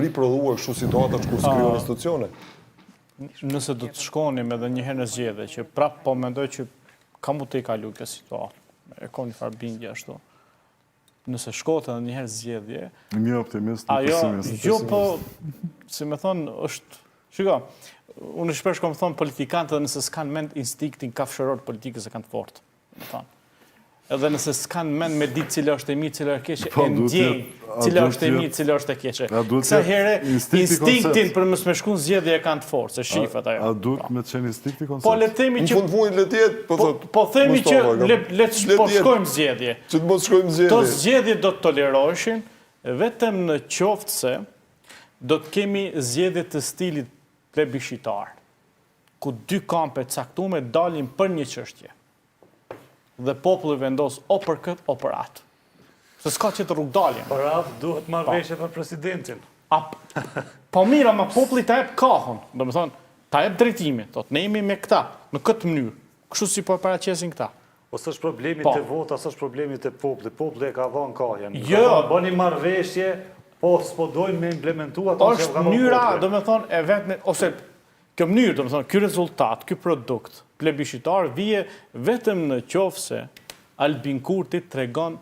riprodhuar kështu situata që kur s'krijohen institucione. Nëse do të shkonim edhe një herë në zgjedhje, që prapë po mendoj që ka mund të i kalu këtë situatë, e ka një farë bindje ashtu. Nëse shkohet edhe një herë zgjedhje... Një optimist, një pesimist. Jo, po, si me thonë, është... Shiko, unë shpesh kom thonë politikantë dhe nëse s'kanë mend instinktin kafshëror politikës e kanë të fortë. Edhe nëse s'kanë mend me ditë cila është e mirë, cila është e keqe, e ndjejnë cila është e mirë, cila është e keqe. Kësa here, instinktin për mësë me shku në zgjedhje e kanë të fortë, se shifet ajo. A duhet me të qenë instinkti koncept? Po le themi që... Në fund le tjetë, po themi që le të po shkojmë zgjedhje. Që të mos shkojmë zgjedhje. To zgjedhje do të toleroshin, vetëm në qoftë se do të kemi zgjedhje të stilit plebiscitar, ku dy kampe caktume dalin për një çështje. Dhe populli vendos o për këtë, o për atë. Se s'ka që të rrugdaljen. Për atë duhet marrëveshje për presidentin. Po mira, ma populli ta jep kahon. Do me thonë, ta jep drejtimin. Do të ne jemi me këta, në këtë mënyrë. Kështu si po paraqesin këta. Po s'është problemi të vota, s'është problemi të popullit. Populli e ka dhënë kahjen. Jo. Bëni marrëveshje, po s'po dojnë me implementu ato që është mënyra, do me thonë, e vetën, ose kjo mënyrë, do me thonë, kjo rezultat, kjo produkt, plebiscitar, vije vetëm në qoftë se Albin Kurti tregon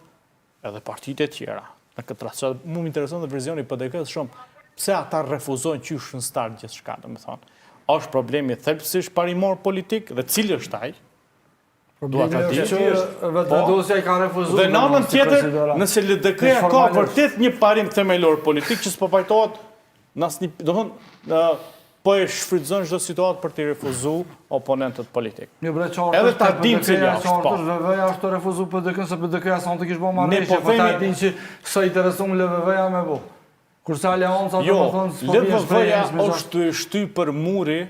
edhe partitë e tjera. Në këtë rast, mu më intereson dhe verzioni PDK-s shumë, pse ata refuzojnë qysh në start gjithçka, do me thonë. Është problemi thelbësisht parimor politik dhe cili është ai? Problemi është që vetëvendosja i ka refuzuar. Dhe në anën tjetër, nëse LDK-ja ka vërtet një parim themelor politik që s'po pajtohet nësë do thonë, po e shfrytëzon çdo situatë për t'i refuzu oponentët politik. Edhe ta dim cila është, po. LVV-ja është të refuzu PDK-n, se PDK-ja sa në të kishë bo marrëveshje, po ta dim që sa interesum LVV-ja me bo. Kurse Aleanca të më thonë s'po bje LVV-ja është shty për muri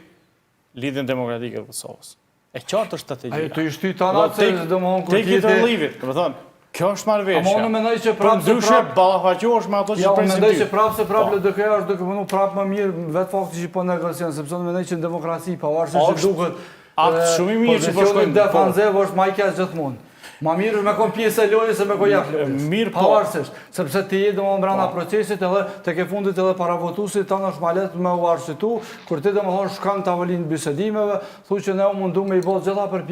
lidhjen demokratike të Kosovës. E qartë është strategjia. Ajo të i shty të anatë se dhe më honë Take it or leave it, do me thonë, kjo është marrëveshja. Ama unë mendoj që Për ndryshe ballafaqohesh me ato që presin ty. Ja, mendoj që prapë LDK-ja është duke punu prapë më mirë vetë fakti që po negocion, sepse unë mendoj që në demokraci pavarësisht që duket shumë i mirë që po shkojnë defanzev është më i keq gjithmonë. Ma mirë është me kon pjesë e lojës se me ko jashtë lojës. Mirë po. Pavarësisht, sepse ti je domosdoshmë brenda procesit edhe tek e fundit edhe para votuesit tanë është më lehtë me u arsitu, kur ti domosdoshmë shkon në tavolinë bisedimeve, thuaj që ne u mundu me i bë gjitha për